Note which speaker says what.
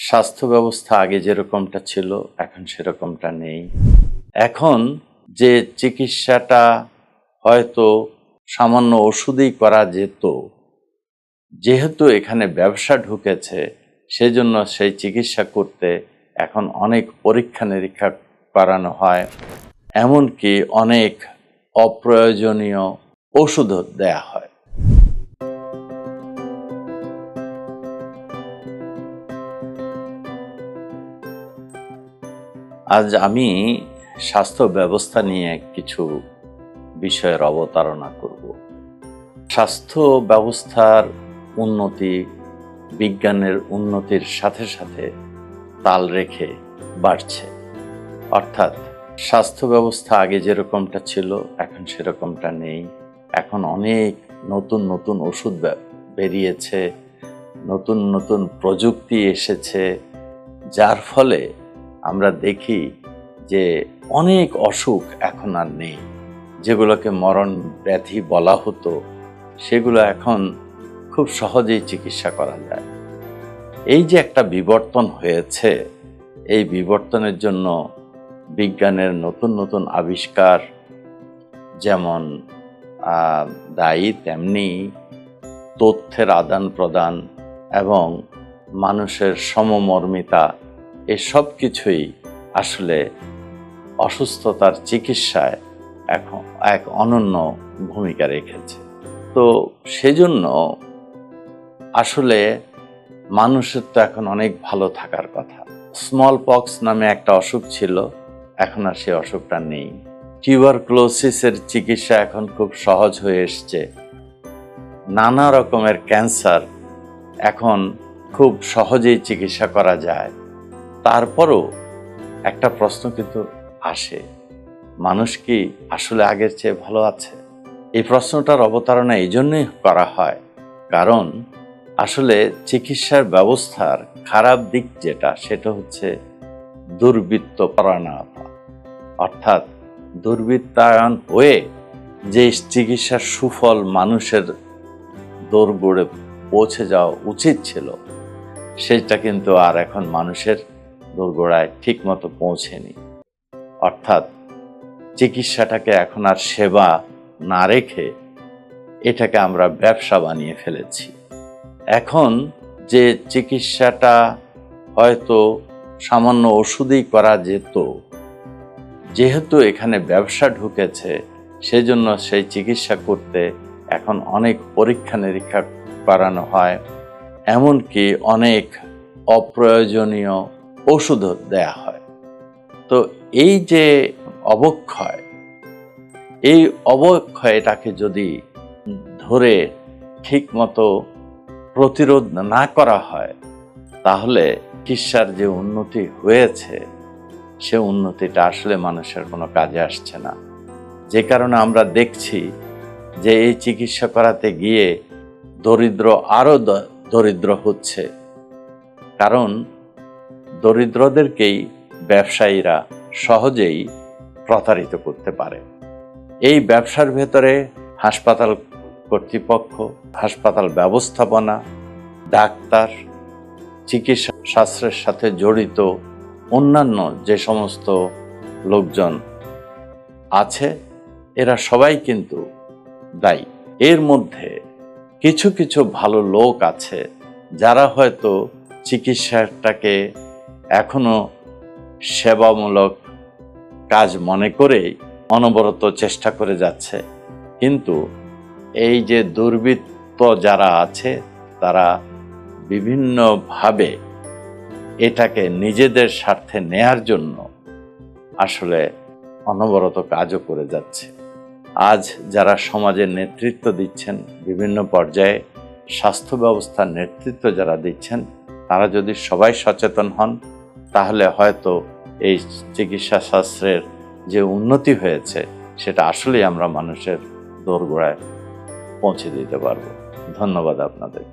Speaker 1: স্বাস্থ্য ব্যবস্থা আগে যেরকমটা ছিল এখন সেরকমটা নেই। এখন যে চিকিৎসাটা হয়তো সামান্য ওষুধেই করা যেত, যেহেতু এখানে ব্যবসা ঢুকেছে সেজন্য সেই চিকিৎসা করতে এখন অনেক পরীক্ষা নিরীক্ষা করানো হয়, এমনকি অনেক অপ্রয়োজনীয় ওষুধও দেয়া হয়। আজ আমি স্বাস্থ্য ব্যবস্থা নিয়ে কিছু বিষয়ের অবতারণা করব। স্বাস্থ্য ব্যবস্থার উন্নতি বিজ্ঞানের উন্নতির সাথে সাথে তাল রেখে বাড়ছে। অর্থাৎ স্বাস্থ্য ব্যবস্থা আগে যেরকমটা ছিল এখন সেরকমটা নেই। এখন অনেক নতুন নতুন ওষুধ বেরিয়েছে, নতুন নতুন প্রযুক্তি এসেছে, যার ফলে আমরা দেখি যে অনেক অসুখ এখন আর নেই। যেগুলোকে মরণ ব্যাধি বলা হতো সেগুলো এখন খুব সহজেই চিকিৎসা করা যায়। এই যে একটা বিবর্তন হয়েছে, এই বিবর্তনের জন্য বিজ্ঞানের নতুন নতুন আবিষ্কার যেমন দায়ী, তেমনি তথ্যের আদান প্রদান এবং মানুষের সমমর্মিতা, এসব কিছুই আসলে অসুস্থতার চিকিৎসায় এখন এক অনন্য ভূমিকা রেখেছে। তো সেজন্য আসলে মানুষের তো এখন অনেক ভালো থাকার কথা। স্মল পক্স নামে একটা অসুখ ছিল, এখন আর সেই অসুখটা নেই। টিউবারকুলোসিসের চিকিৎসা এখন খুব সহজ হয়ে এসছে। নানা রকমের ক্যান্সার এখন খুব সহজেই চিকিৎসা করা যায়। তারপরও একটা প্রশ্ন কিন্তু আসে, মানুষ কি আসলে আগের চেয়ে ভালো আছে? এই প্রশ্নটার অবতারণা এই জন্যই করা হয় কারণ আসলে চিকিৎসার ব্যবস্থার খারাপ দিক যেটা, সেটা হচ্ছে দুর্বৃত্তপরায়ণতা। অর্থাৎ দুর্বৃত্তায়ন হয়ে যে চিকিৎসার সুফল মানুষের দোরগোড়ে পৌঁছে যাওয়া উচিত ছিল, সেটা কিন্তু আর এখন মানুষের দোরগোড়ায় ঠিক মতো পৌঁছেনি। অর্থাৎ চিকিৎসাটাকে এখন আর সেবা না রেখে এটাকে আমরা ব্যবসা বানিয়ে ফেলেছি। এখন যে চিকিৎসাটা হয়তো সামান্য ওষুধেই করা যেত, যেহেতু এখানে ব্যবসা ঢুকেছে সেজন্য সেই চিকিৎসা করতে এখন অনেক পরীক্ষা নিরীক্ষা করানো হয়, এমনকি অনেক অপ্রয়োজনীয় ওষুধও দেয়া হয়। তো এই যে অবক্ষয়, এই অবক্ষয়টাকে যদি ধরে ঠিকমতো প্রতিরোধ না করা হয়, তাহলে চিকিৎসার যে উন্নতি হয়েছে সে উন্নতিটা আসলে মানুষের কোনো কাজে আসছে না। যে কারণে আমরা দেখছি যে এই চিকিৎসা করাতে গিয়ে দরিদ্র আরো দরিদ্র হচ্ছে, কারণ দরিদ্রদেরকেই ব্যবসায়ীরা সহজেই প্রতারিত করতে পারে। এই ব্যবসার ভেতরে হাসপাতাল কর্তৃপক্ষ, হাসপাতাল ব্যবস্থাপনা, ডাক্তার, চিকিৎসা শাস্ত্রের সাথে জড়িত অন্যান্য যে সমস্ত লোকজন আছে, এরা সবাই কিন্তু দায়ী। এর মধ্যে কিছু কিছু ভালো লোক আছে যারা হয়তো চিকিৎসাটাকে এখনো সেবামূলক কাজ মনে করেই অনবরত চেষ্টা করে যাচ্ছে, কিন্তু এই যে দুর্বৃত্ত যারা আছে তারা বিভিন্নভাবে এটাকে নিজেদের স্বার্থে নেয়ার জন্য আসলে অনবরত কাজও করে যাচ্ছে। আজ যারা সমাজের নেতৃত্ব দিচ্ছেন, বিভিন্ন পর্যায়ে স্বাস্থ্য ব্যবস্থার নেতৃত্ব যারা দিচ্ছেন, তারা যদি সবাই সচেতন হন, তাহলে হয়তো এই চিকিৎসা শাস্ত্রের যে উন্নতি হয়েছে সেটা আসলেই আমরা মানুষের দোরগোড়ায় পৌঁছে দিতে পারবো। ধন্যবাদ আপনাদের।